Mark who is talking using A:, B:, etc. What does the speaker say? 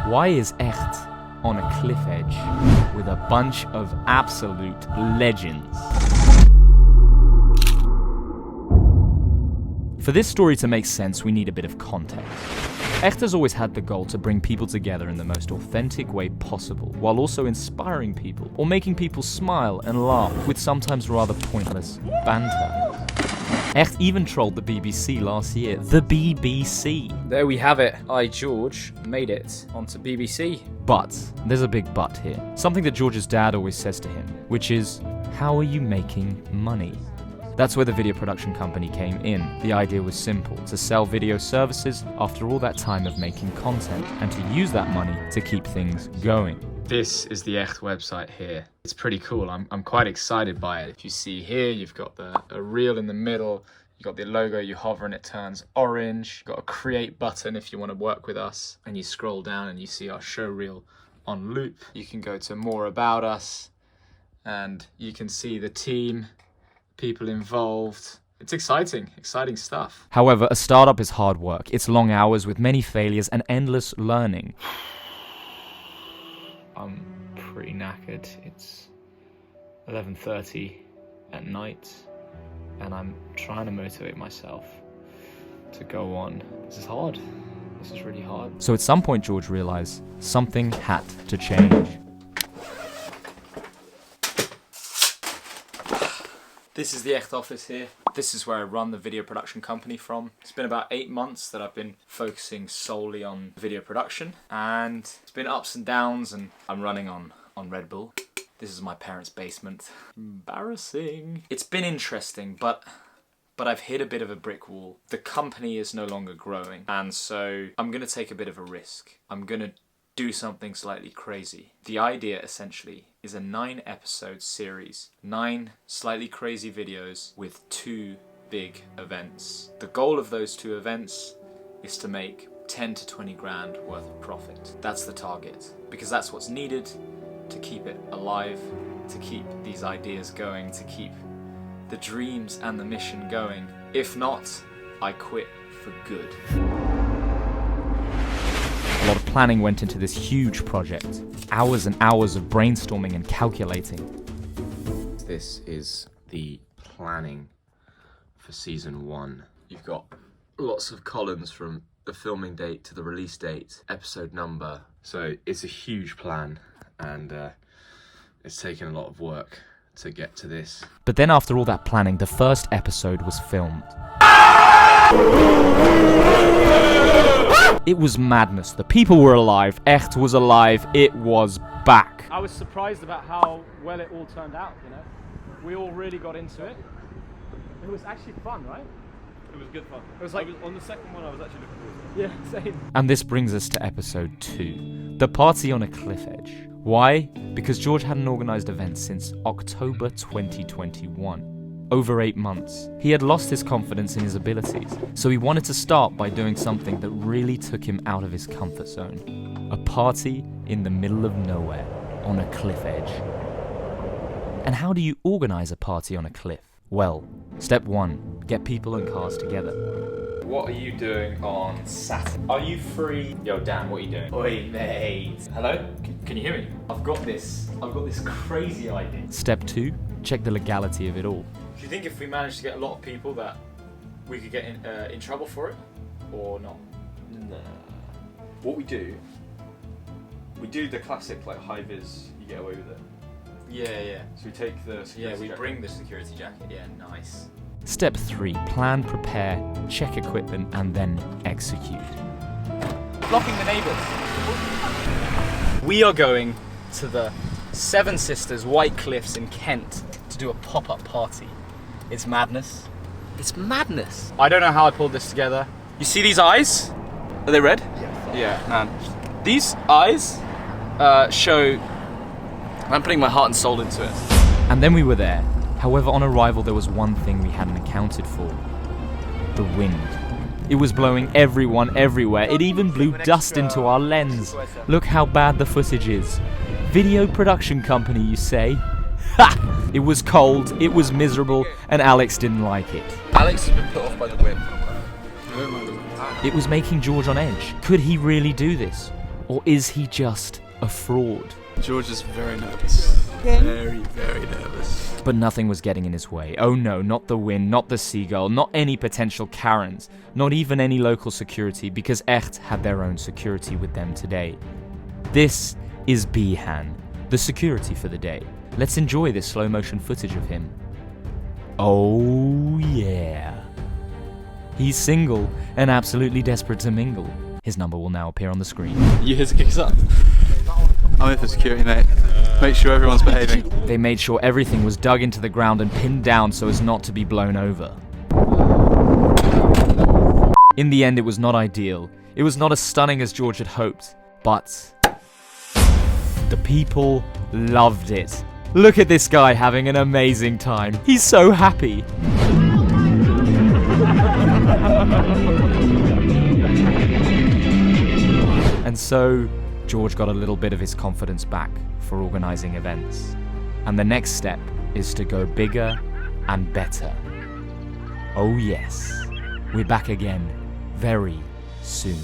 A: Why is ECHT on a cliff edge with a bunch of absolute legends? For this story to make sense, we need a bit of context. ECHT has always had the goal to bring people together in the most authentic way possible, while also inspiring people, or making people smile and laugh with sometimes rather pointless banter. ECHT even trolled the BBC last year. The BBC!
B: There we have it. I, George, made it onto BBC.
A: But, there's a big but here. Something that George's dad always says to him, which is, how are you making money? That's where the video production company came in. The idea was simple, to sell video services after all that time of making content, and to use that money to keep things going.
B: This is the ECHT website here. It's pretty cool. I'm quite excited by it. If you see here, you've got a reel in the middle, you've got the logo, you hover and it turns orange. You've got a create button if you want to work with us, and you scroll down and you see our show reel on loop. You can go to more about us, and you can see the team, people involved. It's exciting stuff.
A: However, a startup is hard work. It's long hours with many failures and endless learning.
B: I'm pretty knackered. It's 11:30 at night, and I'm trying to motivate myself to go on. This is hard. This is really hard.
A: So at some point, George realized something had to change.
B: This is the ECHT office here. This is where I run the video production company from. It's been about 8 months that I've been focusing solely on video production, and it's been ups and downs, and I'm running on Red Bull. This is my parents' basement. Embarrassing. It's been interesting, but I've hit a bit of a brick wall. The company is no longer growing, and so I'm gonna take a bit of a risk. I'm gonna do something slightly crazy. The idea, essentially, is a 9-episode series. 9 slightly crazy videos with 2 big events. The goal of those 2 events is to make 10 to 20 grand worth of profit. That's the target, because that's what's needed to keep it alive, to keep these ideas going, to keep the dreams and the mission going. If not, I quit for good.
A: A lot of planning went into this huge project. Hours and hours of brainstorming and calculating.
C: This is the planning for season 1. You've got lots of columns from the filming date to the release date, episode number. So it's a huge plan, and it's taken a lot of work to get to this.
A: But then after all that planning, the first episode was filmed. It was madness. The people were alive. ECHT was alive. It was back.
D: I was surprised about how well it all turned out, you know. We all really got into it. It was actually fun, right?
E: It was good fun.
D: It was like,
E: on the second one, I was actually looking forward to it.
D: yeah, same.
A: And this brings us to episode 2. The party on a cliff edge. Why? Because George hadn't organised events since October 2021. Over 8 months. He had lost his confidence in his abilities, so he wanted to start by doing something that really took him out of his comfort zone. A party in the middle of nowhere, on a cliff edge. And how do you organise a party on a cliff? Well, step 1, get people and cars together.
B: What are you doing on Saturday? Are you free? Yo, Dan, what are you doing? Oi, mate. Hello? Can you hear me? I've got this crazy idea.
A: Step 2, check the legality of it all.
B: Do you think if we managed to get a lot of people that we could get in trouble for it, or not?
E: Nah. What we do the classic like high vis, you get away with it.
B: Yeah.
E: So we take the security jacket.
B: Bring the security jacket. Yeah, nice.
A: Step 3, plan, prepare, check equipment, and then execute.
B: Blocking the neighbours. We are going to the Seven Sisters White Cliffs in Kent to do a pop-up party. It's madness. It's madness. I don't know how I pulled this together. You see these eyes? Are they red? Yeah, man. These eyes show I'm putting my heart and soul into it.
A: And then we were there. However, on arrival, there was one thing we hadn't accounted for. The wind. It was blowing everyone everywhere. It even blew dust into our lens. Look how bad the footage is. Video production company, you say? Ha! It was cold, it was miserable, and Alex didn't like it.
E: Alex has been put off by the wind.
A: It was making George on edge. Could he really do this? Or is he just a fraud?
F: George is very nervous. Very, very nervous.
A: But nothing was getting in his way. Oh no, not the wind, not the seagull, not any potential Karens, not even any local security, because ECHT had their own security with them today. This is Bihan, the security for the day. Let's enjoy this slow motion footage of him. Oh yeah. He's single and absolutely desperate to mingle. His number will now appear on the screen.
F: You here to kick us up? I'm in for security, mate. Make sure everyone's behaving.
A: They made sure everything was dug into the ground and pinned down so as not to be blown over. In the end, it was not ideal. It was not as stunning as George had hoped, but the people loved it. Look at this guy having an amazing time. He's so happy. And so, George got a little bit of his confidence back for organising events. And the next step is to go bigger and better. Oh yes, we're back again very soon.